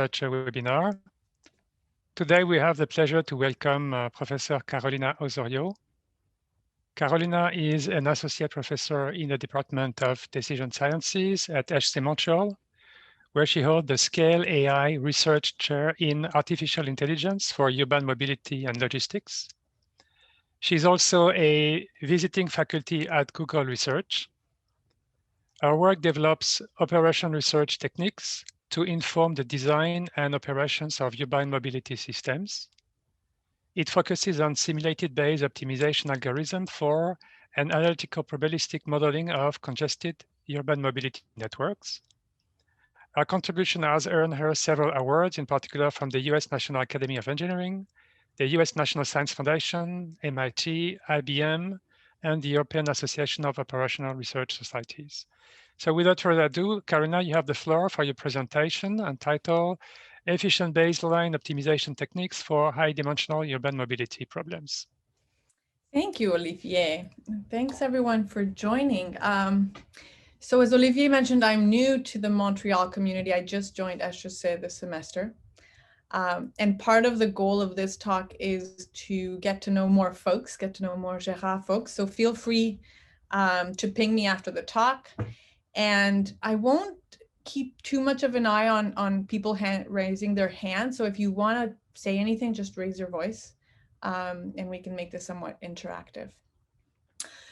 such a webinar. Today, we have the pleasure to welcome Professor Carolina Osorio. Carolina is an associate professor in the Department of Decision Sciences at HC Montreal, where she holds the Scale AI Research Chair in Artificial Intelligence for Urban Mobility and Logistics. She's also a visiting faculty at Google Research. Her work develops operation research techniques to inform the design and operations of urban mobility systems. It focuses on simulated-based optimization algorithm for an analytical probabilistic modeling of congested urban mobility networks. Her contribution has earned her several awards, in particular from the US National Academy of Engineering, the US National Science Foundation, MIT, IBM, and the European Association of Operational Research Societies. So without further ado, Carolina, you have the floor for your presentation entitled Efficient Baseline Optimization Techniques for High-Dimensional Urban Mobility Problems. Thank you, Olivier. Thanks everyone for joining. So as Olivier mentioned, I'm new to the Montreal community. I just joined HEC this semester. And part of the goal of this talk is to get to know more folks, get to know more GERAD folks. So feel free to ping me after the talk. And I won't keep too much of an eye on people raising their hands. So if you want to say anything, just raise your voice and we can make this somewhat interactive.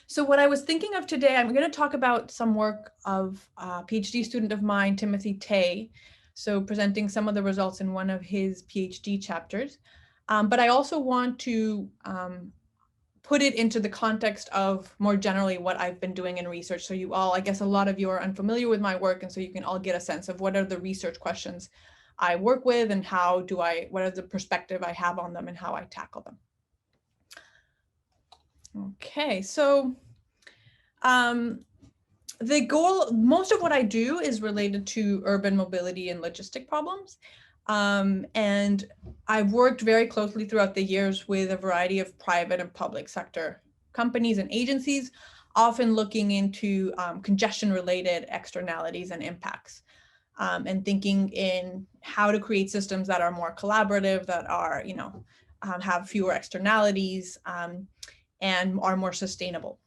So what I was thinking of today, I'm going to talk about some work of a PhD student of mine, Timothy Tay. So presenting some of the results in one of his PhD chapters. But I also want to put it into the context of more generally what I've been doing in research. So you all, I guess a lot of you are unfamiliar with my work, and so you can all get a sense of what are the research questions I work with and what are the perspective I have on them and how I tackle them. Okay, so the goal, most of what I do is related to urban mobility and logistic problems. And I've worked very closely throughout the years with a variety of private and public sector companies and agencies, often looking into congestion-related externalities and impacts, and thinking in how to create systems that are more collaborative, that are, have fewer externalities, and are more sustainable.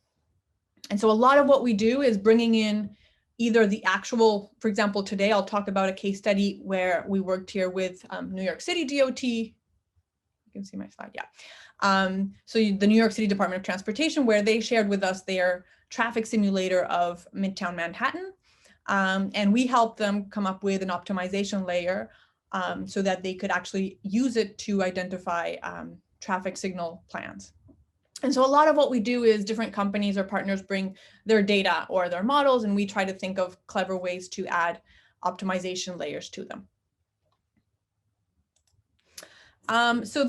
And so a lot of what we do is bringing in either the actual, for example, today I'll talk about a case study where we worked here with New York City DOT. You can see my slide, yeah. So the New York City Department of Transportation, where they shared with us their traffic simulator of Midtown Manhattan. And we helped them come up with an optimization layer so that they could actually use it to identify traffic signal plans. And so a lot of what we do is different companies or partners bring their data or their models, and we try to think of clever ways to add optimization layers to them. So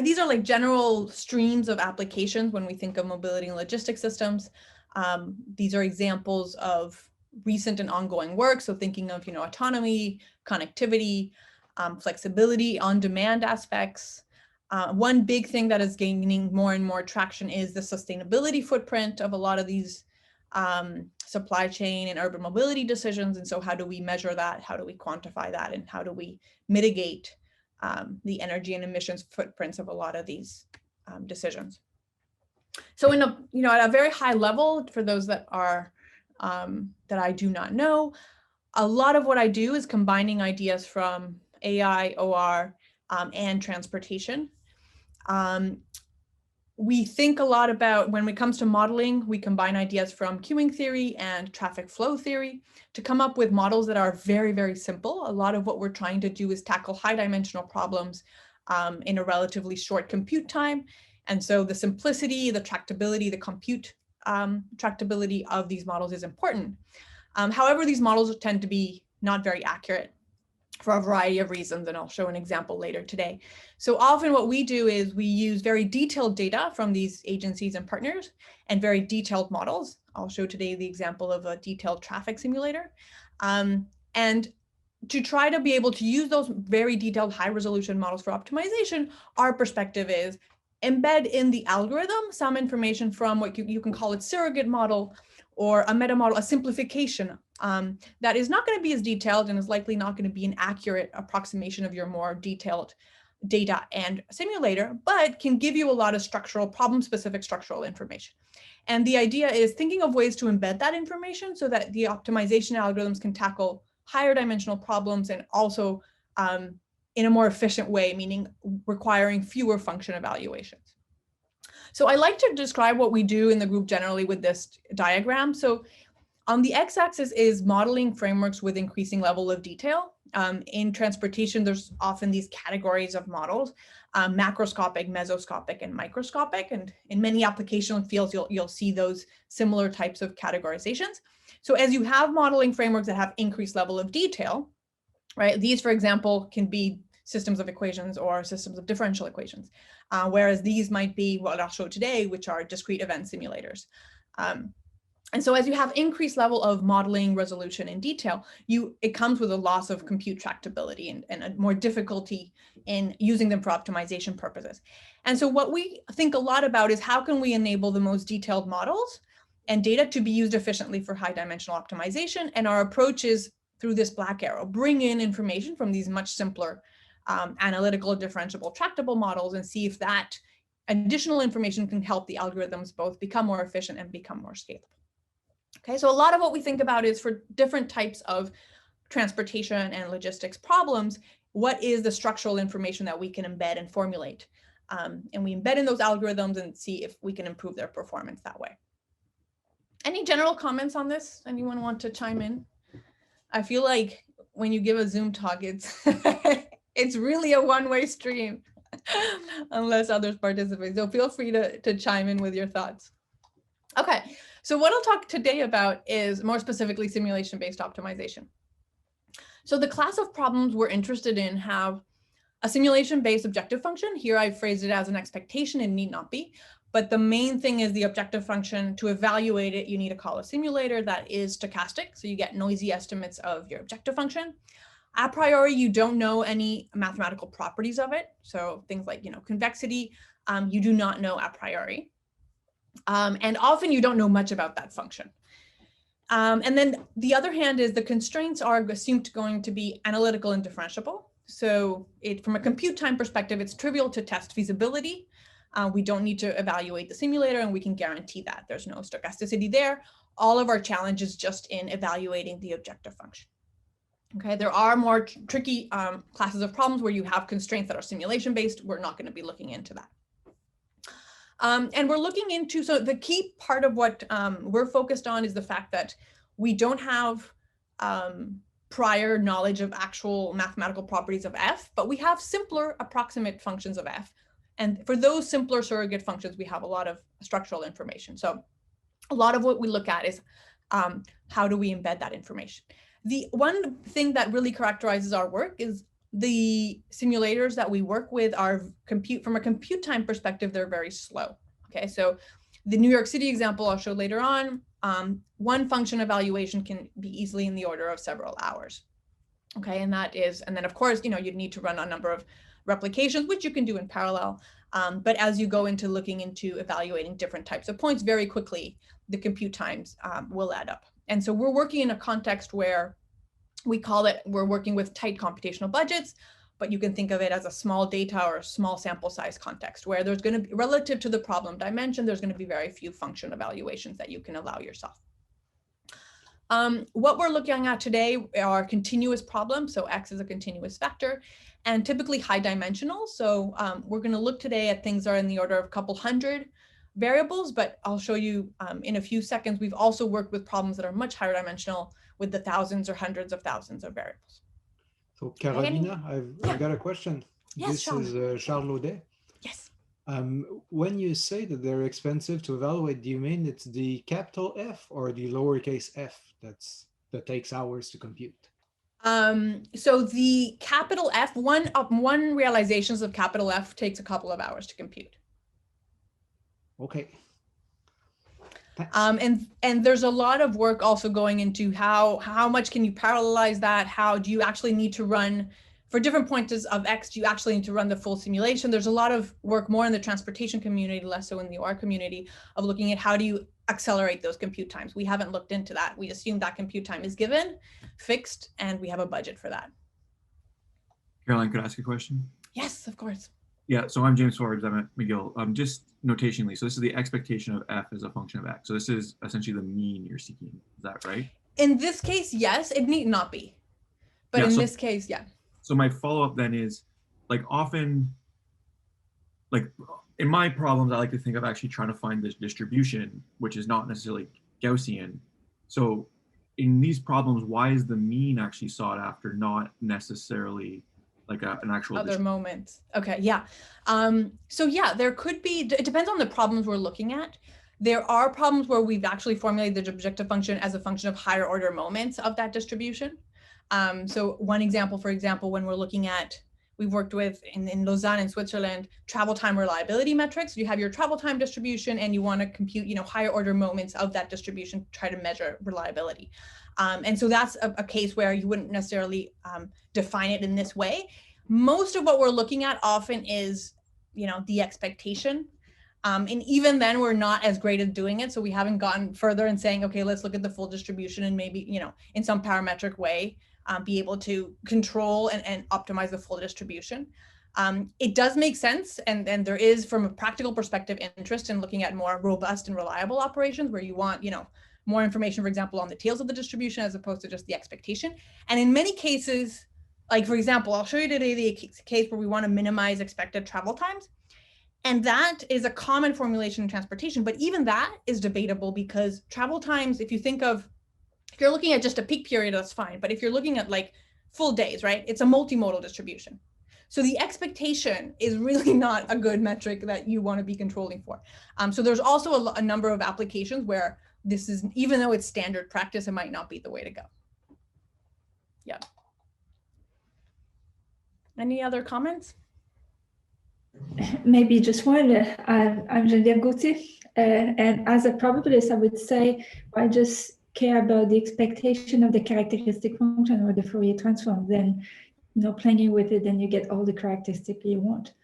these are like general streams of applications when we think of mobility and logistics systems. These are examples of recent and ongoing work. So thinking of, autonomy, connectivity, flexibility, on-demand aspects. One big thing that is gaining more and more traction is the sustainability footprint of a lot of these supply chain and urban mobility decisions. And so how do we measure that? How do we quantify that? And how do we mitigate the energy and emissions footprints of a lot of these decisions? So at a very high level, for those that are that I do not know, a lot of what I do is combining ideas from AI, OR, and transportation. We think a lot about, when it comes to modeling, we combine ideas from queuing theory and traffic flow theory to come up with models that are very, very simple. A lot of what we're trying to do is tackle high-dimensional problems in a relatively short compute time. And so the simplicity, the tractability, the compute tractability of these models is important. However, these models tend to be not very accurate for a variety of reasons, and I'll show an example later today. So often what we do is we use very detailed data from these agencies and partners and very detailed models. I'll show today the example of a detailed traffic simulator. And to try to be able to use those very detailed high resolution models for optimization, our perspective is embed in the algorithm some information from what you can call it surrogate model or a metamodel, a simplification that is not going to be as detailed and is likely not going to be an accurate approximation of your more detailed data and simulator, but can give you a lot of structural, problem-specific structural information. And the idea is thinking of ways to embed that information so that the optimization algorithms can tackle higher dimensional problems and also in a more efficient way, meaning requiring fewer function evaluations. So I like to describe what we do in the group generally with this diagram. So on the x-axis is modeling frameworks with increasing level of detail. In transportation, there's often these categories of models, macroscopic, mesoscopic, and microscopic. And in many application fields, you'll see those similar types of categorizations. So as you have modeling frameworks that have increased level of detail, right? These, for example, can be systems of equations or systems of differential equations, whereas these might be what I'll show today, which are discrete event simulators. And so as you have increased level of modeling, resolution, and detail, it comes with a loss of compute tractability and a more difficulty in using them for optimization purposes. And so what we think a lot about is how can we enable the most detailed models and data to be used efficiently for high dimensional optimization. And our approach is through this black arrow, bring in information from these much simpler analytical, differentiable, tractable models and see if that additional information can help the algorithms both become more efficient and become more scalable. Okay, so a lot of what we think about is for different types of transportation and logistics problems, what is the structural information that we can embed and formulate? And we embed in those algorithms and see if we can improve their performance that way. Any general comments on this? Anyone want to chime in? I feel like when you give a Zoom talk, it's it's really a one-way stream unless others participate. So feel free to chime in with your thoughts. Okay, so what I'll talk today about is more specifically simulation-based optimization. So the class of problems we're interested in have a simulation-based objective function. Here I phrased it as an expectation and need not be, but the main thing is the objective function. To evaluate it, you need to call a simulator that is stochastic, so you get noisy estimates of your objective function. A priori, you don't know any mathematical properties of it, so things like convexity, you do not know a priori. And often you don't know much about that function. And then the other hand is the constraints are assumed going to be analytical and differentiable. So from a compute time perspective, it's trivial to test feasibility. We don't need to evaluate the simulator and we can guarantee that there's no stochasticity there. All of our challenge is just in evaluating the objective function. Okay, there are more tricky classes of problems where you have constraints that are simulation based. We're not going to be looking into that. And we're looking into, so the key part of what we're focused on is the fact that we don't have prior knowledge of actual mathematical properties of f, but we have simpler approximate functions of f. And for those simpler surrogate functions, we have a lot of structural information. So a lot of what we look at is how do we embed that information. The one thing that really characterizes our work is the simulators that we work with are from a compute time perspective, they're very slow. Okay, so the New York City example I'll show later on, one function evaluation can be easily in the order of several hours. Okay, and then of course, you'd need to run a number of replications, which you can do in parallel. But as you go into looking into evaluating different types of points very quickly, the compute times will add up. And so we're working in a context where we're working with tight computational budgets, but you can think of it as a small data or a small sample size context where there's going to be, relative to the problem dimension, there's going to be very few function evaluations that you can allow yourself. What we're looking at today are continuous problems. So X is a continuous vector and typically high dimensional. So we're going to look today at things that are in the order of a couple hundred variables, but I'll show you in a few seconds. We've also worked with problems that are much higher dimensional with the thousands or hundreds of thousands of variables. So Carolina, I've got a question. Yes, this Charles. is Charles Laudet. Yes. When you say that they're expensive to evaluate, do you mean it's the capital F or the lowercase f that takes hours to compute? So the capital F, one realizations of capital F takes a couple of hours to compute. Okay. And there's a lot of work also going into how much can you parallelize that? How do you actually need to run for different points of X, you actually need to run the full simulation. There's a lot of work more in the transportation community, less so in the OR community, of looking at how do you accelerate those compute times. We haven't looked into that. We assume that compute time is given, fixed, and we have a budget for that. Caroline, could I ask a question? Yes, of course. Yeah, so I'm James Forbes, I'm at McGill. Just notationally, so this is the expectation of f as a function of x. So this is essentially the mean you're seeking. Is that right? In this case, yes, it need not be. But Yeah, in so- this case, yeah. So my follow-up then is, like, often, like in my problems, I like to think of actually trying to find this distribution, which is not necessarily Gaussian. So in these problems, why is the mean actually sought after, not necessarily like an actual Other moments. Okay, yeah. So yeah, there could be, it depends on the problems we're looking at. There are problems where we've actually formulated the objective function as a function of higher order moments of that distribution. So one example, for example, when we're looking at, we've worked with in Lausanne in Switzerland, travel time reliability metrics. You have your travel time distribution and you want to compute, higher order moments of that distribution to try to measure reliability. And so that's a case where you wouldn't necessarily define it in this way. Most of what we're looking at often is, the expectation. And even then we're not as great at doing it. So we haven't gotten further and saying, okay, let's look at the full distribution and maybe, in some parametric way, be able to control and optimize the full distribution. It does make sense. And there is, from a practical perspective, interest in looking at more robust and reliable operations where you want, more information, for example, on the tails of the distribution as opposed to just the expectation. And in many cases, like, for example, I'll show you today the case where we want to minimize expected travel times. And that is a common formulation in transportation, but even that is debatable because travel times, if you're looking at just a peak period, that's fine. But if you're looking at like full days, right, it's a multimodal distribution. So the expectation is really not a good metric that you want to be controlling for. So there's also a number of applications where this is, even though it's standard practice, it might not be the way to go. Yeah. Any other comments? Maybe just one. I'm Geneviève Gauthier, and as a probabilist, I would say I just care about the expectation of the characteristic function or the Fourier transform. Then, playing with it, then you get all the characteristics you want.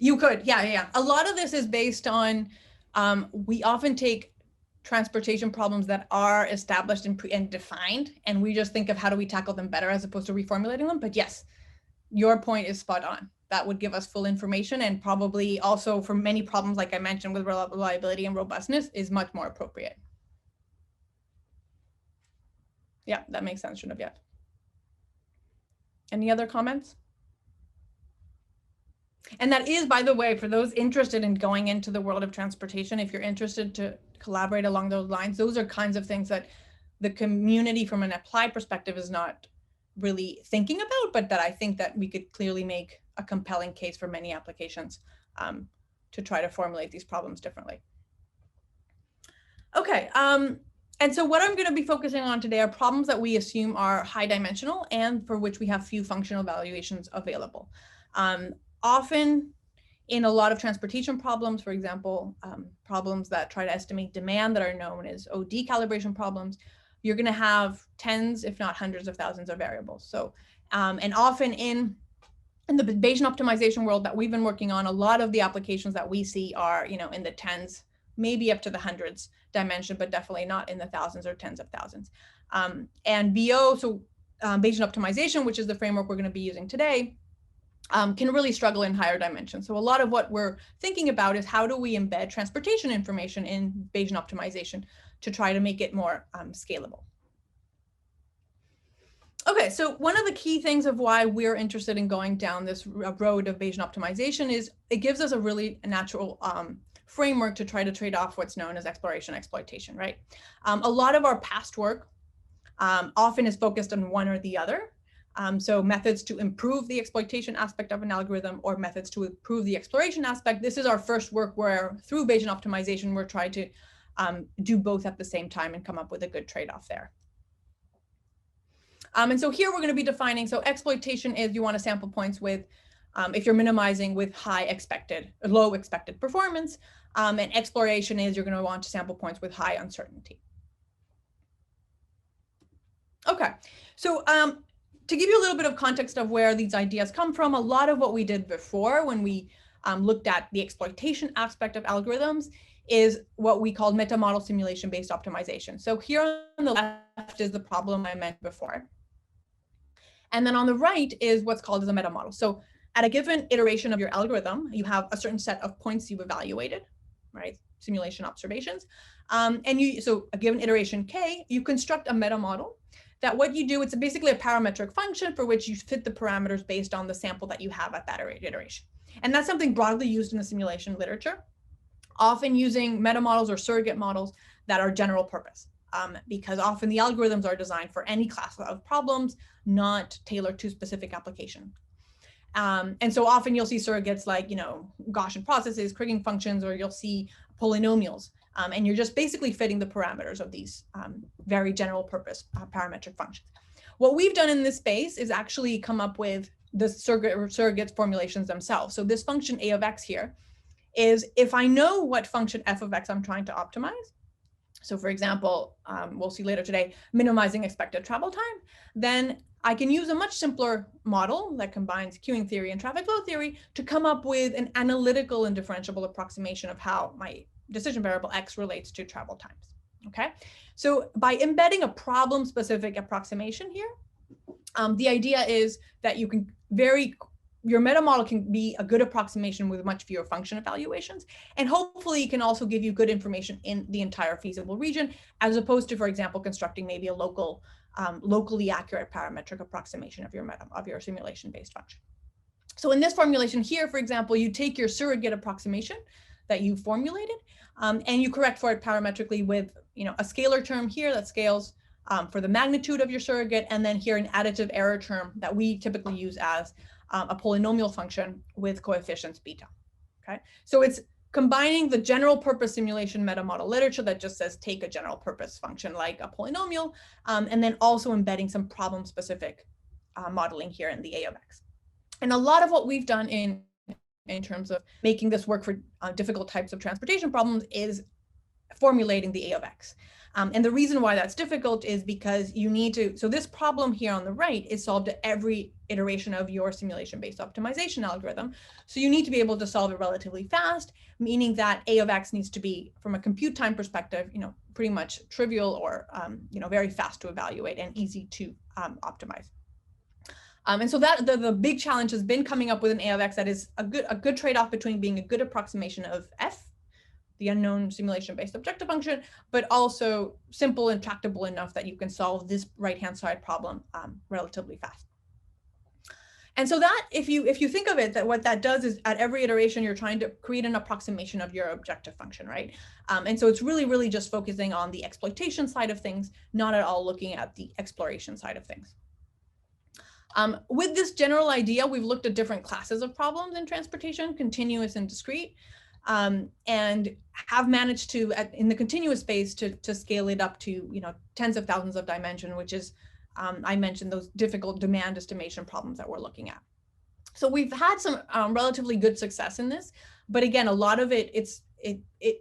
You could, yeah. A lot of this is based on, we often take transportation problems that are established and defined, and we just think of how do we tackle them better as opposed to reformulating them. But yes, your point is spot on. That would give us full information, and probably also for many problems, like I mentioned, with reliability and robustness, is much more appropriate. Yeah, that makes sense, Geneviève. Any other comments? And that is, by the way, for those interested in going into the world of transportation, if you're interested to collaborate along those lines, those are kinds of things that the community from an applied perspective is not really thinking about, but that I think that we could clearly make a compelling case for many applications to try to formulate these problems differently. Okay, and so what I'm going to be focusing on today are problems that we assume are high dimensional and for which we have few functional evaluations available. Often in a lot of transportation problems, for example, problems that try to estimate demand that are known as OD calibration problems, you're going to have tens, if not hundreds of thousands of variables. So, and often in the Bayesian optimization world that we've been working on, a lot of the applications that we see are, in the tens, maybe up to the hundreds dimension, but definitely not in the thousands or tens of thousands. And BO, so Bayesian optimization, which is the framework we're going to be using today, can really struggle in higher dimensions. So a lot of what we're thinking about is how do we embed transportation information in Bayesian optimization to try to make it more scalable. Okay, so one of the key things of why we're interested in going down this road of Bayesian optimization is it gives us a really natural framework to try to trade off what's known as exploration exploitation, right? A lot of our past work often is focused on one or the other. So methods to improve the exploitation aspect of an algorithm or methods to improve the exploration aspect. This is our first work where through Bayesian optimization, we're trying to do both at the same time and come up with a good trade-off there. And so here we're going to be defining, so exploitation is you want to sample points with, if you're minimizing with low expected performance, and exploration is you're going to want to sample points with high uncertainty. Okay, so to give you a little bit of context of where these ideas come from, a lot of what we did before when we looked at the exploitation aspect of algorithms is what we call metamodel simulation-based optimization. So here on the left is the problem I mentioned before. And then on the right is what's called as a metamodel. So at a given iteration of your algorithm, you have a certain set of points you've evaluated, right? Simulation observations. So a given iteration K, you construct a metamodel that what you do, it's basically a parametric function for which you fit the parameters based on the sample that you have at that iteration. And that's something broadly used in the simulation literature, often using metamodels or surrogate models that are general purpose, because often the algorithms are designed for any class of problems, not tailored to specific application. And so often you'll see surrogates like, Gaussian processes, Kriging functions, or you'll see polynomials. And you're just basically fitting the parameters of these very general purpose parametric functions. What we've done in this space is actually come up with the surrogates formulations themselves. So this function a of x here is if I know what function f of x I'm trying to optimize. So for example, we'll see later today, minimizing expected travel time, then I can use a much simpler model that combines queuing theory and traffic flow theory to come up with an analytical and differentiable approximation of how my decision variable x relates to travel times, okay? So by embedding a problem-specific approximation here, the idea is that you can your metamodel can be a good approximation with much fewer function evaluations, and hopefully it can also give you good information in the entire feasible region, as opposed to, for example, constructing maybe a locally accurate parametric approximation of your simulation-based function. So in this formulation here, for example, you take your surrogate approximation that you formulated, and you correct for it parametrically with a scalar term here that scales for the magnitude of your surrogate, and then here an additive error term that we typically use as a polynomial function with coefficients beta. Okay, so it's combining the general purpose simulation metamodel literature that just says take a general purpose function like a polynomial, and then also embedding some problem specific modeling here in the a of x. And a lot of what we've done in terms of making this work for difficult types of transportation problems is formulating the a of x. And the reason why that's difficult is because you need to, so this problem here on the right is solved at every iteration of your simulation-based optimization algorithm. So you need to be able to solve it relatively fast, meaning that a of x needs to be, from a compute time perspective, pretty much trivial or, very fast to evaluate and easy to optimize. And so that the big challenge has been coming up with an a of x that is a good trade-off between being a good approximation of f, the unknown simulation-based objective function, but also simple and tractable enough that you can solve this right-hand side problem relatively fast. And so that, if you think of it, that what that does is at every iteration, you're trying to create an approximation of your objective function, right? And so it's really just focusing on the exploitation side of things, not at all looking at the exploration side of things. With this general idea, we've looked at different classes of problems in transportation, continuous and discrete, and have managed to, in the continuous space, to scale it up to tens of thousands of dimension, which is, I mentioned those difficult demand estimation problems that we're looking at. So we've had some relatively good success in this, but again, a lot of it,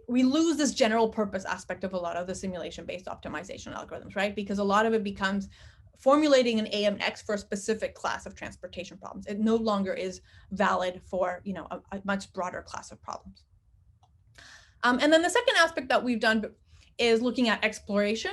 we lose this general purpose aspect of a lot of the simulation-based optimization algorithms, right? Because a lot of it becomes formulating an AMX for a specific class of transportation problems. It no longer is valid for a much broader class of problems. And then the second aspect that we've done is looking at exploration.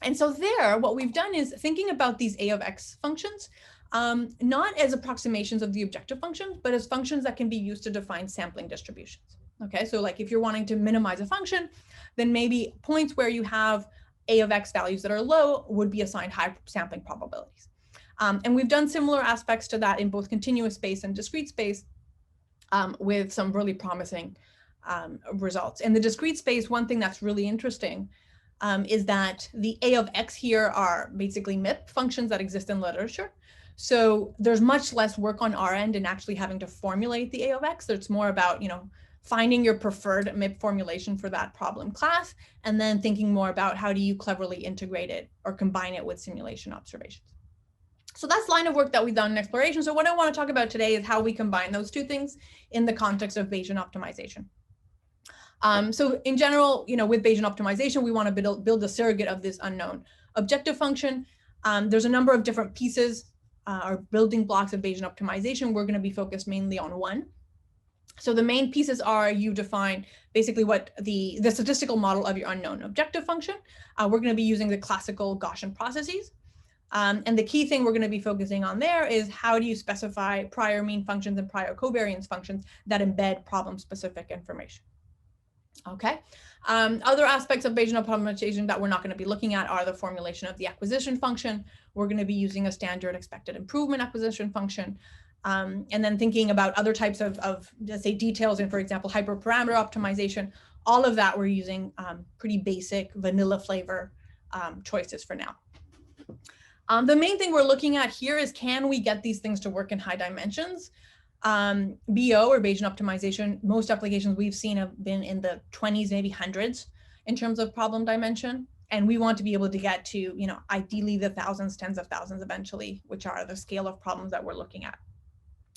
And so there, what we've done is thinking about these A of X functions, not as approximations of the objective functions, but as functions that can be used to define sampling distributions. Okay, so like if you're wanting to minimize a function, then maybe points where you have A of X values that are low would be assigned high sampling probabilities. And we've done similar aspects to that in both continuous space and discrete space with some really promising results. In the discrete space, one thing that's really interesting is that the A of X here are basically MIP functions that exist in literature. So there's much less work on our end in actually having to formulate the A of X. It's more about, finding your preferred MIP formulation for that problem class, and then thinking more about how do you cleverly integrate it or combine it with simulation observations. So that's line of work that we've done in exploration. So what I want to talk about today is how we combine those two things in the context of Bayesian optimization. So in general, with Bayesian optimization, we want to build a surrogate of this unknown objective function. There's a number of different pieces or building blocks of Bayesian optimization. We're going to be focused mainly on one. So the main pieces are you define basically what the statistical model of your unknown objective function. We're going to be using the classical Gaussian processes. And the key thing we're going to be focusing on there is how do you specify prior mean functions and prior covariance functions that embed problem-specific information. Okay. Other aspects of Bayesian optimization that we're not going to be looking at are the formulation of the acquisition function. We're going to be using a standard expected improvement acquisition function. And then thinking about other types of let's say, details in, for example, hyperparameter optimization. All of that we're using pretty basic vanilla flavor choices for now. The main thing we're looking at here is, can we get these things to work in high dimensions? BO or Bayesian optimization, most applications we've seen have been in the 20s, maybe hundreds in terms of problem dimension. And we want to be able to get to, you know, ideally the thousands, tens of thousands eventually, which are the scale of problems that we're looking at.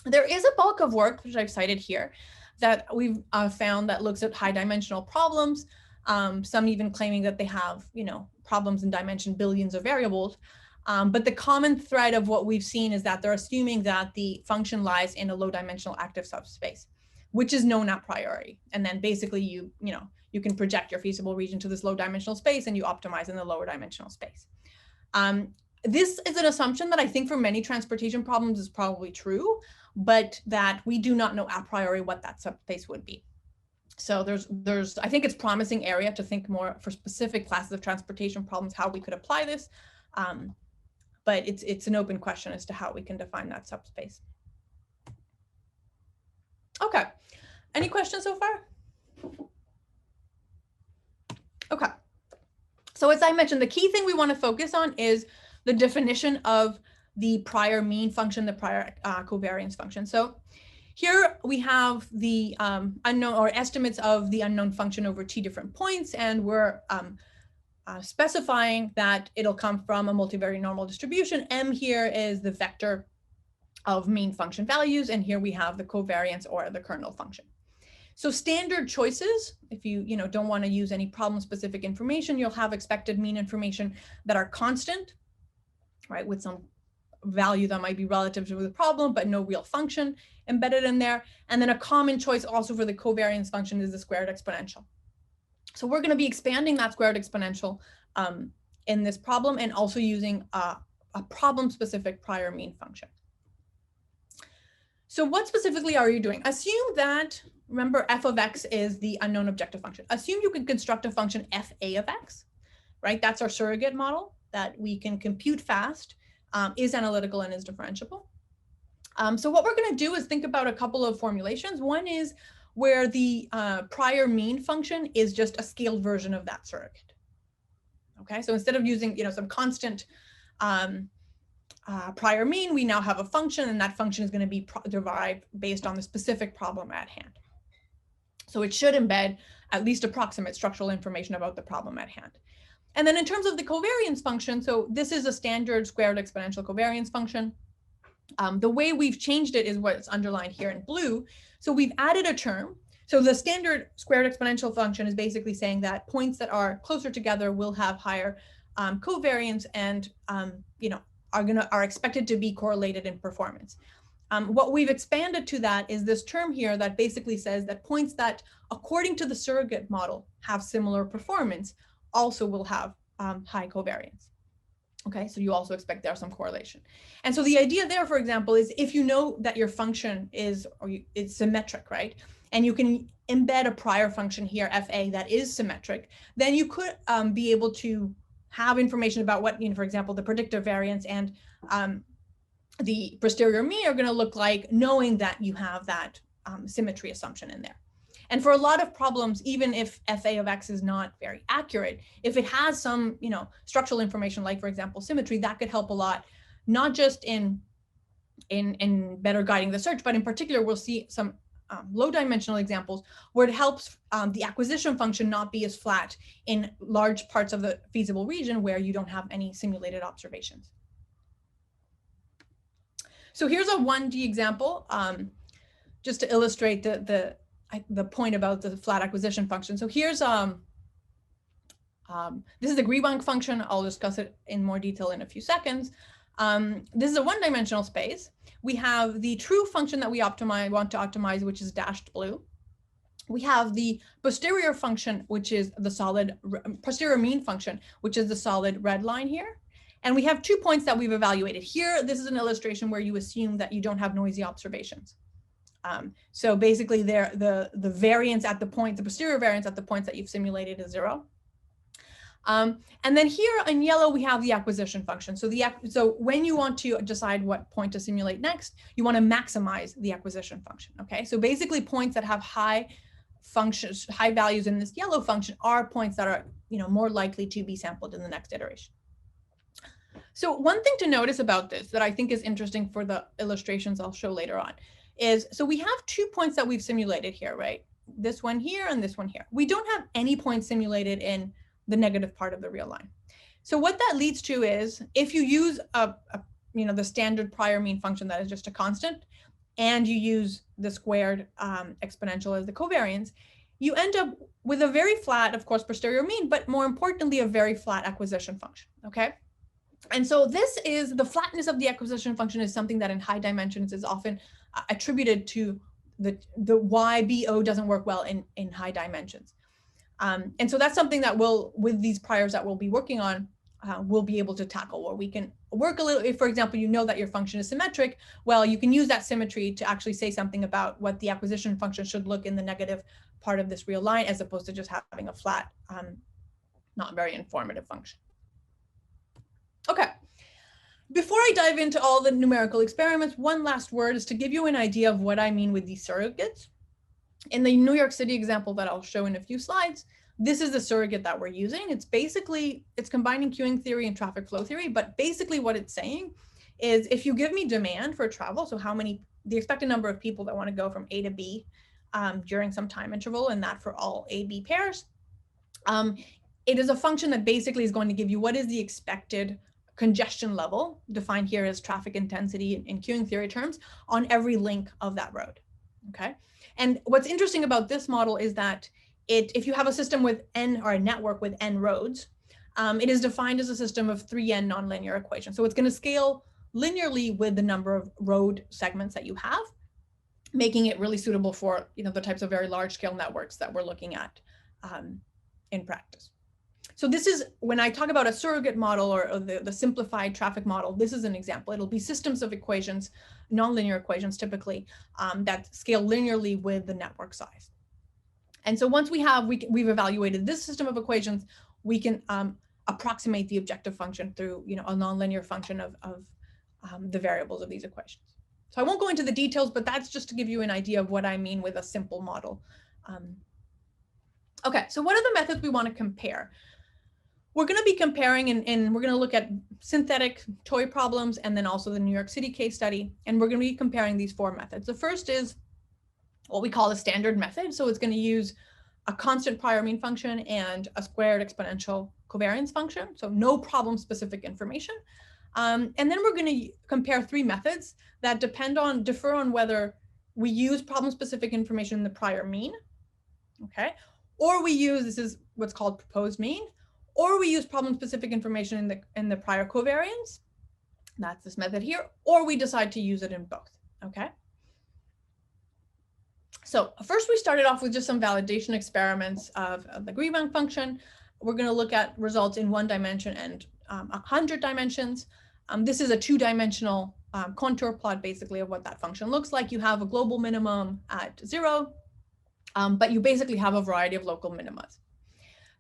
There is a bulk of work, which I've cited here, that we've found that looks at high dimensional problems. Some even claiming that they have, you know, problems in dimension billions of variables. But the common thread of what we've seen is that they're assuming that the function lies in a low dimensional active subspace, which is known a priori. And then basically you can project your feasible region to this low dimensional space and you optimize in the lower dimensional space. This is an assumption that I think for many transportation problems is probably true, but that we do not know a priori what that subspace would be. So I think it's promising area to think more for specific classes of transportation problems, how we could apply this. But it's an open question as to how we can define that subspace. Okay, any questions so far? Okay, so as I mentioned, the key thing we want to focus on is the definition of the prior mean function, the prior covariance function. So here we have the unknown or estimates of the unknown function over t different points, and we're specifying that it'll come from a multivariate normal distribution. M here is the vector of mean function values, and here we have the covariance or the kernel function. So standard choices, if you don't want to use any problem-specific information, you'll have expected mean information that are constant, right, with some value that might be relative to the problem, but no real function embedded in there. And then a common choice also for the covariance function is the squared exponential. So we're going to be expanding that squared exponential in this problem and also using a problem-specific prior mean function. So what specifically are you doing? Assume that, remember, f of x is the unknown objective function. Assume you can construct a function fa of x, right? That's our surrogate model that we can compute fast, is analytical and is differentiable. So what we're going to do is think about a couple of formulations. One is where the prior mean function is just a scaled version of that surrogate. Okay, so instead of using some constant prior mean, we now have a function, and that function is going to be derived based on the specific problem at hand. So it should embed at least approximate structural information about the problem at hand. And then in terms of the covariance function, so this is a standard squared exponential covariance function. The way we've changed it is what's underlined here in blue. So we've added a term. So the standard squared exponential function is basically saying that points that are closer together will have higher covariance and are expected to be correlated in performance. What we've expanded to that is this term here that basically says that points that, according to the surrogate model, have similar performance also will have high covariance. Okay, so you also expect there's some correlation. And so the idea there, for example, is if you know that your function is symmetric, right? And you can embed a prior function here, fa, that is symmetric, then you could be able to have information about what, for example, the predictive variance and the posterior mean are going to look like, knowing that you have that symmetry assumption in there. And for a lot of problems, even if fa of x is not very accurate, if it has some, structural information, like, for example, symmetry, that could help a lot, not just in better guiding the search, but in particular, we'll see some low dimensional examples where it helps the acquisition function not be as flat in large parts of the feasible region where you don't have any simulated observations. So here's a 1D example, just to illustrate the point about the flat acquisition function. So here's a This is the Griebank function. I'll discuss it in more detail in a few seconds. This is a one-dimensional space. We have the true function that we want to optimize, which is dashed blue. We have the posterior function, which is the solid posterior mean function, which is the solid red line here. And we have 2 points that we've evaluated here. This is an illustration where you assume that you don't have noisy observations. So basically the variance at the point, the posterior variance at the points that you've simulated is 0. And then here in yellow, we have the acquisition function. So when you want to decide what point to simulate next, you want to maximize the acquisition function. Okay, so basically points that have high values in this yellow function are points that are more likely to be sampled in the next iteration. So one thing to notice about this that I think is interesting for the illustrations I'll show later on is, so we have 2 points that we've simulated here, right? This one here and this one here. We don't have any points simulated in the negative part of the real line. So what that leads to is, if you use the standard prior mean function that is just a constant, and you use the squared exponential as the covariance, you end up with a very flat, of course, posterior mean, but more importantly, a very flat acquisition function, okay? And so this is, the flatness of the acquisition function is something that in high dimensions is often attributed to the why BO doesn't work well in high dimensions. And so that's something that with these priors that we'll be working on, we'll be able to tackle, where we can work a little, if for example, you know that your function is symmetric, well, you can use that symmetry to actually say something about what the acquisition function should look in the negative part of this real line, as opposed to just having a flat, not very informative function. Okay, before I dive into all the numerical experiments, one last word is to give you an idea of what I mean with these surrogates. In the New York City example that I'll show in a few slides, this is the surrogate that we're using. It's combining queuing theory and traffic flow theory, but basically what it's saying is, if you give me demand for travel, so the expected number of people that want to go from A to B during some time interval, and that for all A-B pairs, it is a function that basically is going to give you what is the expected congestion level, defined here as traffic intensity in queuing theory terms, on every link of that road, okay? And what's interesting about this model is that if you have a system with n, or a network with n roads, it is defined as a system of 3n nonlinear equations. So it's going to scale linearly with the number of road segments that you have, making it really suitable for the types of very large scale networks that we're looking at in practice. So this is, when I talk about a surrogate model or the simplified traffic model, this is an example. It'll be systems of equations, nonlinear equations typically, that scale linearly with the network size. And so once we've evaluated this system of equations, we can approximate the objective function through a nonlinear function of the variables of these equations. So I won't go into the details, but that's just to give you an idea of what I mean with a simple model. Okay, so what are the methods we want to compare? We're going to be comparing, and we're going to look at synthetic toy problems, and then also the New York City case study. And we're going to be comparing these 4 methods. The first is what we call a standard method. So it's going to use a constant prior mean function and a squared exponential covariance function. So no problem specific information. And then we're going to compare 3 methods that differ on whether we use problem specific information in the prior mean, okay, or we use, this is what's called proposed mean, or we use problem-specific information in the prior covariance, that's this method here, or we decide to use it in both, okay? So first we started off with just some validation experiments of the Griebank function. We're gonna look at results in 1 dimension and 100 dimensions. This is a 2-dimensional contour plot basically of what that function looks like. You have a global minimum at 0, but you basically have a variety of local minimas.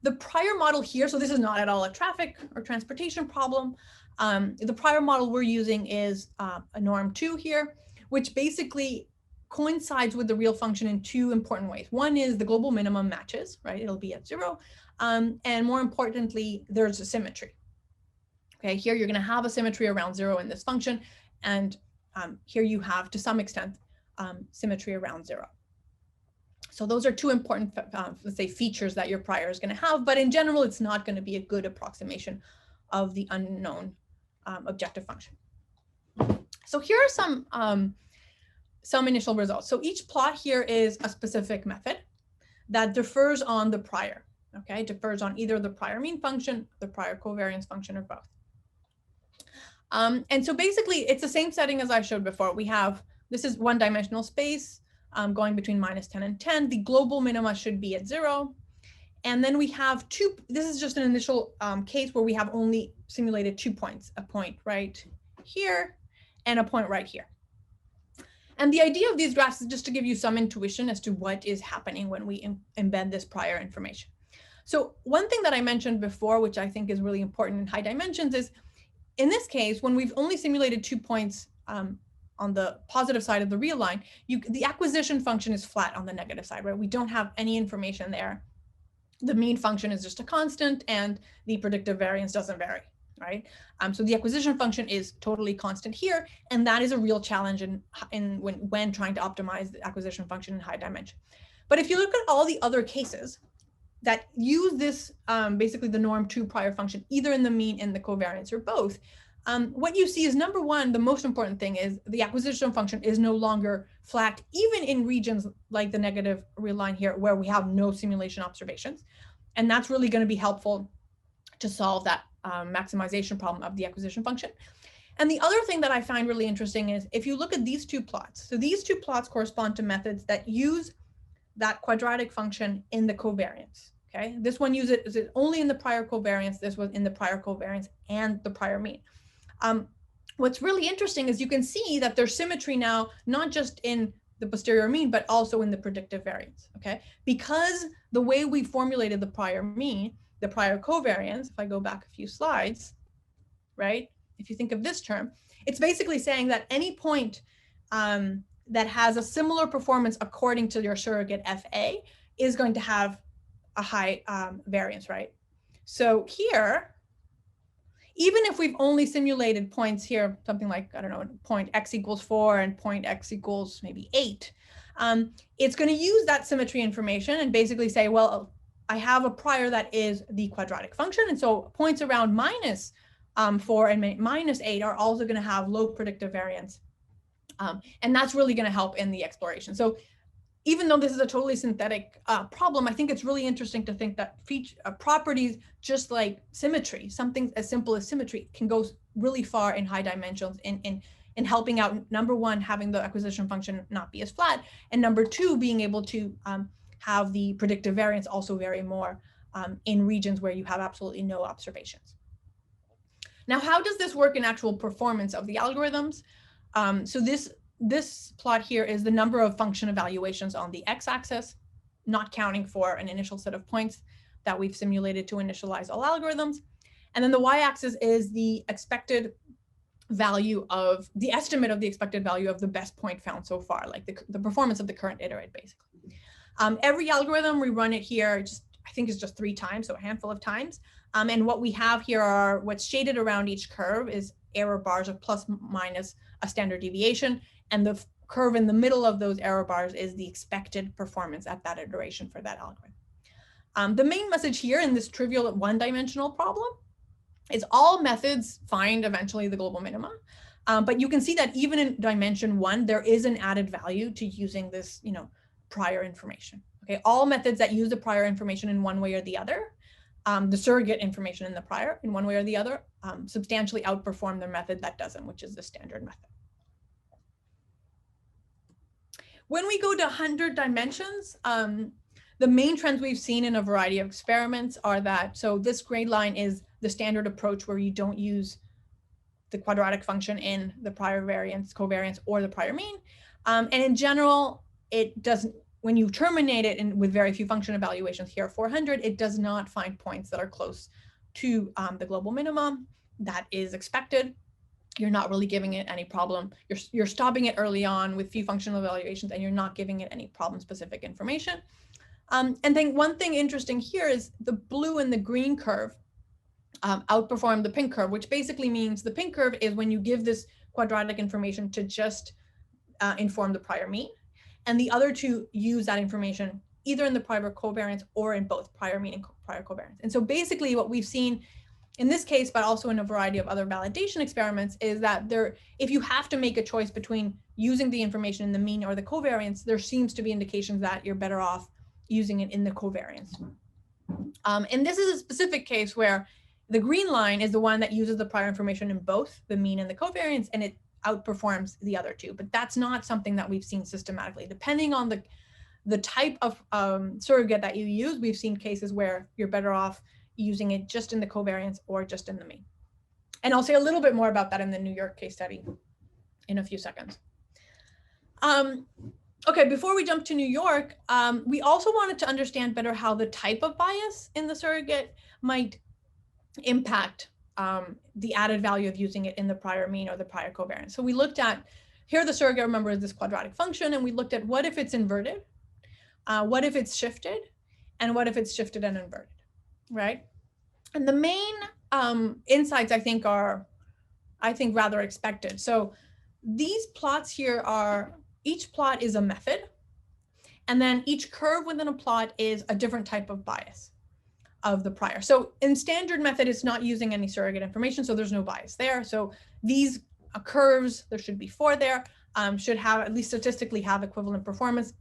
The prior model here, so this is not at all a traffic or transportation problem. The prior model we're using is a norm 2 here, which basically coincides with the real function in 2 important ways. One is the global minimum matches, right? It'll be at 0. And more importantly, there's a symmetry. Okay, here you're going to have a symmetry around 0 in this function. And here you have, to some extent, symmetry around 0. So those are 2 important, let's say, features that your prior is going to have, but in general, it's not going to be a good approximation of the unknown objective function. So here are some initial results. So each plot here is a specific method that differs on the prior, Okay, it differs on either the prior mean function, the prior covariance function, or both. And so basically, it's the same setting as I showed before. We have, this is one-dimensional space going between -10 and 10. The global minima should be at 0. And then we have two, this is just an initial case where we have only simulated 2 points, a point right here and a point right here. And the idea of these graphs is just to give you some intuition as to what is happening when we embed this prior information. So one thing that I mentioned before, which I think is really important in high dimensions, is in this case, when we've only simulated 2 points on the positive side of the real line, the acquisition function is flat on the negative side, right? We don't have any information there. The mean function is just a constant and the predictive variance doesn't vary, right? So the acquisition function is totally constant here, and that is a real challenge when trying to optimize the acquisition function in high dimension. But if you look at all the other cases that use this, basically the norm 2 prior function, either in the mean and the covariance or both, what you see is, number one, the most important thing is the acquisition function is no longer flat, even in regions like the negative real line here, where we have no simulation observations. And that's really going to be helpful to solve that maximization problem of the acquisition function. And the other thing that I find really interesting is if you look at these two plots, so these two plots correspond to methods that use that quadratic function in the covariance. Okay, this one uses it only in the prior covariance, this was in the prior covariance and the prior mean. What's really interesting is you can see that there's symmetry now, not just in the posterior mean, but also in the predictive variance, okay? Because the way we formulated the prior mean, the prior covariance, if I go back a few slides, right? If you think of this term, it's basically saying that any point that has a similar performance according to your surrogate FA is going to have a high variance, right? So here, even if we've only simulated points here, something like, I don't know, point x equals 4 and point x equals maybe 8, it's going to use that symmetry information and basically say, well, I have a prior that is the quadratic function. And so points around -4 and -8 are also going to have low predictive variance. And that's really going to help in the exploration. So even though this is a totally synthetic problem, I think it's really interesting to think that properties just like symmetry, something as simple as symmetry, can go really far in high dimensions in helping out, number one, having the acquisition function not be as flat, and number two, being able to have the predictive variance also vary more in regions where you have absolutely no observations. Now, how does this work in actual performance of the algorithms? So this plot here is the number of function evaluations on the x-axis, not counting for an initial set of points that we've simulated to initialize all algorithms. And then the y-axis is the expected value of the estimate of the expected value of the best point found so far, like the performance of the current iterate, basically. Every algorithm, we run it here, I think it's just 3 times, so a handful of times. And what we have here are what's shaded around each curve is error bars of plus minus a standard deviation. And the curve in the middle of those error bars is the expected performance at that iteration for that algorithm. The main message here in this trivial one-dimensional problem is all methods find eventually the global minima. But you can see that even in dimension 1, there is an added value to using this, prior information. Okay, all methods that use the prior information in one way or the other, the surrogate information in the prior in one way or the other, substantially outperform the method that doesn't, which is the standard method. When we go to 100 dimensions, the main trends we've seen in a variety of experiments are that, so this gray line is the standard approach where you don't use the quadratic function in the prior variance, covariance, or the prior mean. And in general, it doesn't, when you terminate it with very few function evaluations here, 400, it does not find points that are close to the global minimum. That is expected. You're not really giving it any problem. You're stopping it early on with few functional evaluations, and you're not giving it any problem-specific information. And then one thing interesting here is the blue and the green curve outperform the pink curve, which basically means the pink curve is when you give this quadratic information to just inform the prior mean, and the other two use that information either in the prior covariance or in both prior mean and prior covariance. And so basically what we've seen in this case, but also in a variety of other validation experiments, is that if you have to make a choice between using the information in the mean or the covariance, there seems to be indications that you're better off using it in the covariance. And this is a specific case where the green line is the one that uses the prior information in both the mean and the covariance, and it outperforms the other two. But that's not something that we've seen systematically. Depending on the type of surrogate that you use, we've seen cases where you're better off using it just in the covariance or just in the mean. And I'll say a little bit more about that in the New York case study in a few seconds. Okay, before we jump to New York, we also wanted to understand better how the type of bias in the surrogate might impact the added value of using it in the prior mean or the prior covariance. So we looked at, here the surrogate, remember, is this quadratic function, and we looked at what if it's inverted, what if it's shifted, and what if it's shifted and inverted, right? And the main insights, I think, are, rather expected. So these plots here are, each plot is a method, and then each curve within a plot is a different type of bias of the prior. So in standard method, it's not using any surrogate information, so there's no bias there. So these curves, there should be 4 there, should have, at least statistically, have equivalent performance.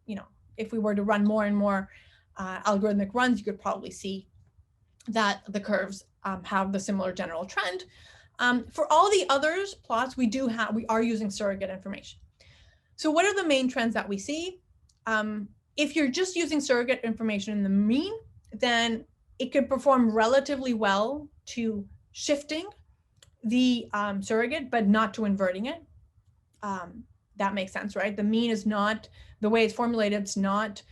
You know, if we were to run more and more algorithmic runs, you could probably see that the curves have the similar general trend. For all the others plots, we are using surrogate information. So what are the main trends that we see? If you're just using surrogate information in the mean, then it could perform relatively well to shifting the surrogate, but not to inverting it. That makes sense, right? The mean is not, the way it's formulated, it's not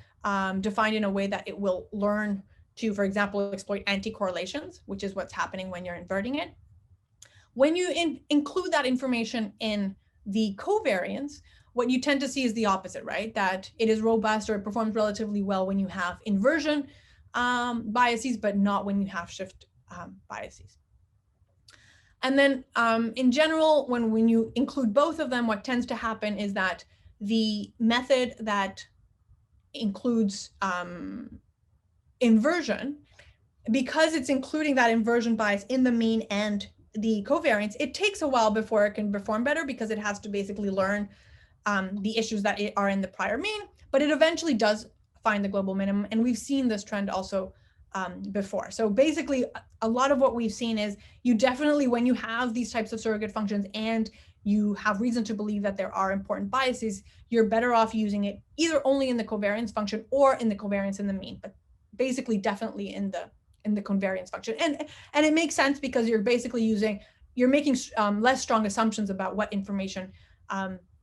defined in a way that it will learn to, for example, exploit anti-correlations, which is what's happening when you're inverting it. When you include that information in the covariance, what you tend to see is the opposite, right? That it is robust, or it performs relatively well when you have inversion biases, but not when you have shift biases. And then in general, when you include both of them, what tends to happen is that the method that includes inversion, because it's including that inversion bias in the mean and the covariance, it takes a while before it can perform better, because it has to basically learn the issues that are in the prior mean, but it eventually does find the global minimum. And we've seen this trend also before. So basically, a lot of what we've seen is you definitely, when you have these types of surrogate functions and you have reason to believe that there are important biases, you're better off using it either only in the covariance function or in the covariance in the mean, but basically definitely in the covariance function. And it makes sense, because you're basically you're making less strong assumptions about what information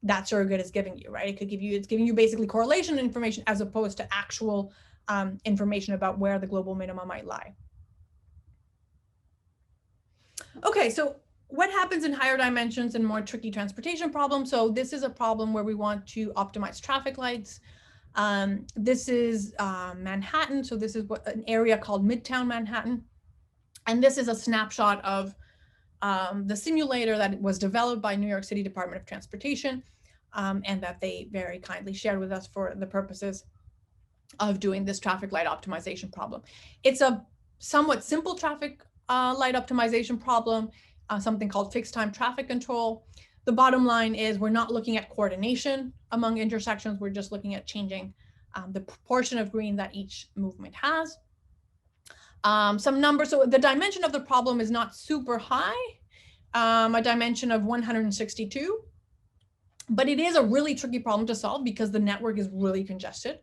that surrogate is giving you, right? It's giving you basically correlation information as opposed to actual information about where the global minima might lie. Okay, so what happens in higher dimensions and more tricky transportation problems? So this is a problem where we want to optimize traffic lights. This is Manhattan. So this is an area called Midtown Manhattan. And this is a snapshot of the simulator that was developed by New York City Department of Transportation, and that they very kindly shared with us for the purposes of doing this traffic light optimization problem. It's a somewhat simple traffic light optimization problem, something called fixed time traffic control. The bottom line is we're not looking at coordination among intersections. We're just looking at changing the proportion of green that each movement has. Some numbers. So the dimension of the problem is not super high, a dimension of 162, but it is a really tricky problem to solve because the network is really congested.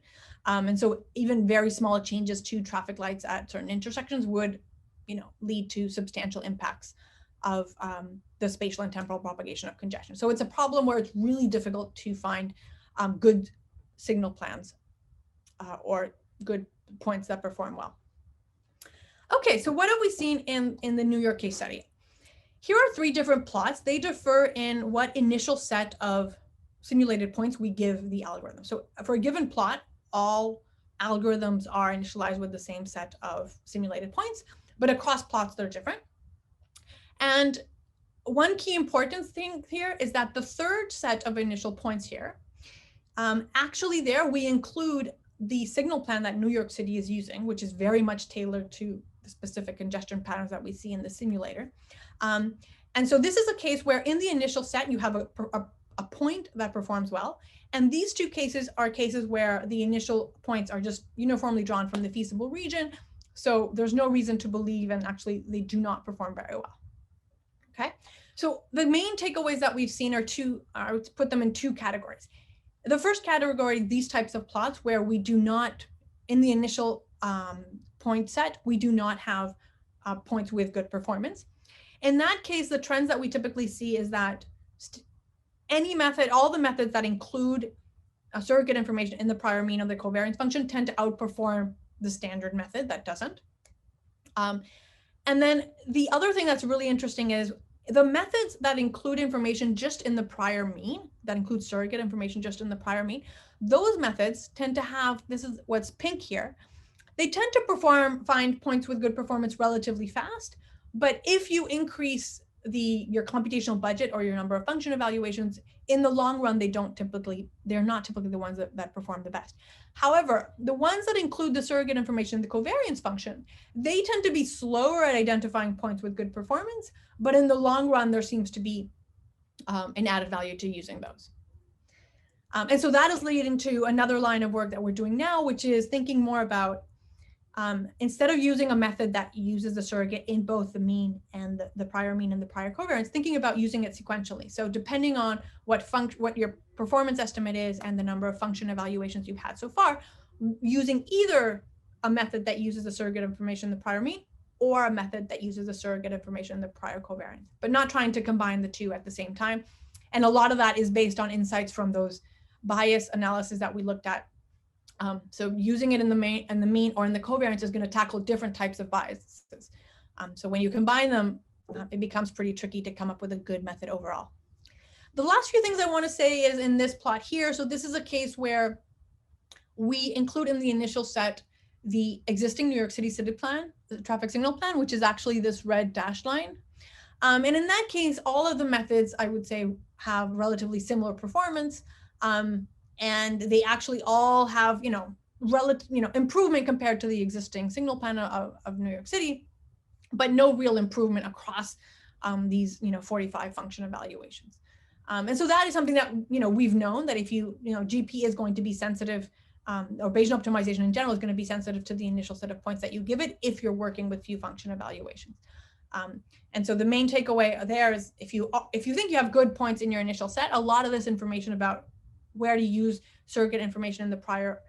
And so even very small changes to traffic lights at certain intersections would, lead to substantial impacts of the spatial and temporal propagation of congestion. So it's a problem where it's really difficult to find good signal plans or good points that perform well. Okay, so what have we seen in the New York case study? Here are 3 different plots. They differ in what initial set of simulated points we give the algorithm. So for a given plot, all algorithms are initialized with the same set of simulated points, but across plots they're different. And one key important thing here is that the third set of initial points here, actually there we include the signal plan that New York City is using, which is very much tailored to the specific congestion patterns that we see in the simulator. And so this is a case where in the initial set, you have a a point that performs well. And these two cases are cases where the initial points are just uniformly drawn from the feasible region. So there's no reason to believe, and actually they do not perform very well. Okay, so the main takeaways that we've seen are I would put them in two categories. The first category, these types of plots where we do not, in the initial point set, we do not have points with good performance. In that case, the trends that we typically see is that any method, all the methods that include a surrogate information in the prior mean of the covariance function tend to outperform the standard method that doesn't. And then the other thing that's really interesting is the methods that include information just in the prior mean, that include surrogate information just in the prior mean, those methods tend to have, this is what's pink here, they tend to find points with good performance relatively fast. But if you increase your computational budget or your number of function evaluations, in the long run, they're not typically the ones that perform the best. However, the ones that include the surrogate information in the covariance function, they tend to be slower at identifying points with good performance, but in the long run, there seems to be an added value to using those. And so that is leading to another line of work that we're doing now, which is thinking more about instead of using a method that uses the surrogate in both the mean and the prior mean and the prior covariance, thinking about using it sequentially. So depending on what your performance estimate is and the number of function evaluations you've had so far, using either a method that uses the surrogate information in the prior mean or a method that uses the surrogate information in the prior covariance, but not trying to combine the two at the same time. And a lot of that is based on insights from those bias analysis that we looked at. So using it in the mean or in the covariance is going to tackle different types of biases. So when you combine them, it becomes pretty tricky to come up with a good method overall. The last few things I want to say is in this plot here. So this is a case where we include in the initial set the existing New York City plan, the traffic signal plan, which is actually this red dashed line. And in that case, all of the methods, I would say, have relatively similar performance. And they actually all have, improvement compared to the existing signal plan of New York City, but no real improvement across these, 45 function evaluations. And so that is something that, we've known that if GP is going to be sensitive, or Bayesian optimization in general is going to be sensitive to the initial set of points that you give it if you're working with few function evaluations. And so the main takeaway there is if you think you have good points in your initial set, a lot of this information about where to use surrogate information in the prior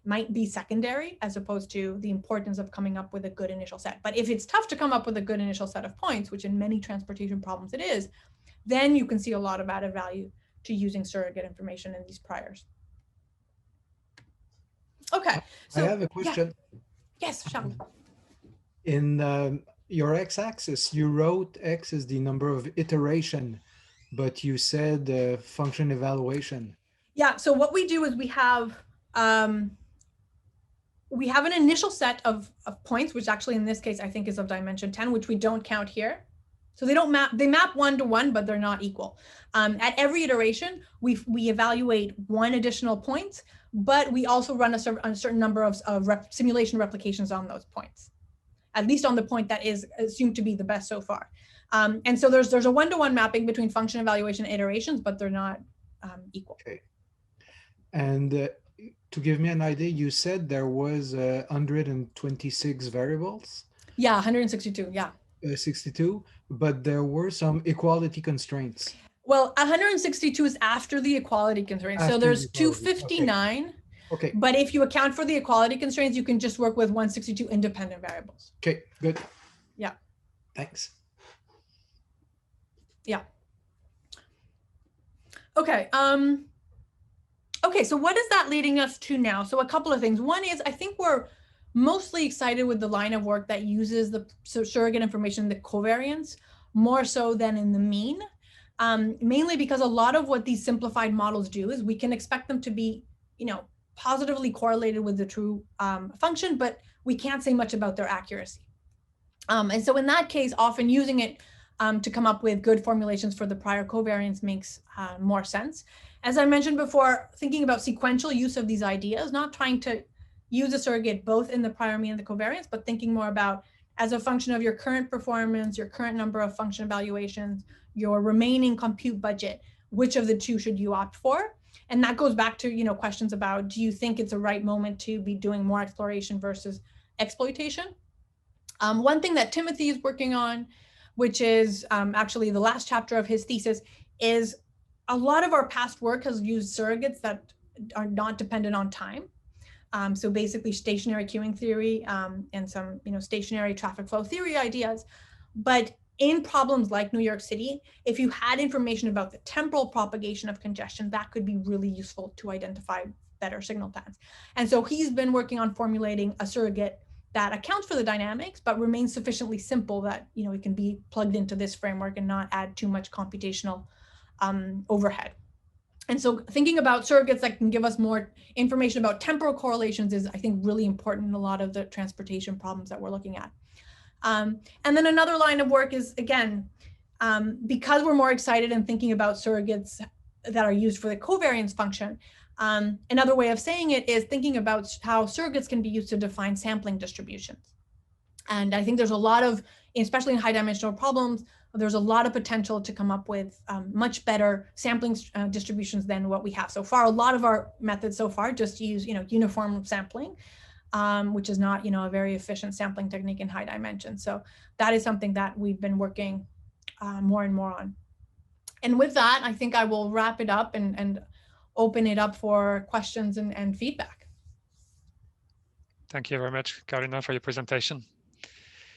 might be secondary as opposed to the importance of coming up with a good initial set. But if it's tough to come up with a good initial set of points, which in many transportation problems it is, then you can see a lot of added value to using surrogate information in these priors. Okay. So, I have a question. Yeah. Yes, Charles. In your x-axis, you wrote x is the number of iteration, but you said function evaluation. Yeah, so what we do is we have an initial set of points, which actually in this case I think is of dimension 10, which we don't count here. So they map 1 to 1, but they're not equal. At every iteration, we evaluate one additional point, but we also run a certain number of simulation replications on those points, at least on the point that is assumed to be the best so far. And so there's a 1-to-1 mapping between function evaluation and iterations, but they're not equal. Okay. And to give me an idea, you said there was 126 variables? Yeah, 162, yeah. 62, but there were some equality constraints. Well, 162 is after the equality constraints. So there's 259. Okay. But if you account for the equality constraints, you can just work with 162 independent variables. Okay, good. Yeah. Thanks. Yeah. Okay. Okay, so what is that leading us to now? So a couple of things. One is I think we're mostly excited with the line of work that uses the surrogate information, the covariance, more so than in the mean, mainly because a lot of what these simplified models do is we can expect them to be, positively correlated with the true function, but we can't say much about their accuracy. And so in that case, often using it to come up with good formulations for the prior covariance makes more sense. As I mentioned before, thinking about sequential use of these ideas, not trying to use a surrogate both in the prior mean and the covariance, but thinking more about as a function of your current performance, your current number of function evaluations, your remaining compute budget, which of the two should you opt for? And that goes back to, questions about, do you think it's a right moment to be doing more exploration versus exploitation? One thing that Timothy is working on, which is actually the last chapter of his thesis, is a lot of our past work has used surrogates that are not dependent on time. So basically stationary queuing theory and some stationary traffic flow theory ideas. But in problems like New York City, if you had information about the temporal propagation of congestion, that could be really useful to identify better signal paths. And so he's been working on formulating a surrogate that accounts for the dynamics, but remains sufficiently simple that it can be plugged into this framework and not add too much computational overhead. And so thinking about surrogates that can give us more information about temporal correlations is, I think, really important in a lot of the transportation problems that we're looking at. And then another line of work is, again, because we're more excited in thinking about surrogates that are used for the covariance function, another way of saying it is thinking about how surrogates can be used to define sampling distributions. And I think there's a lot of, especially in high dimensional problems, there's a lot of potential to come up with much better sampling distributions than what we have so far. A lot of our methods so far just use, uniform sampling, which is not, a very efficient sampling technique in high dimensions. So that is something that we've been working more and more on. And with that, I think I will wrap it up and open it up for questions and feedback. Thank you very much, Carolina, for your presentation.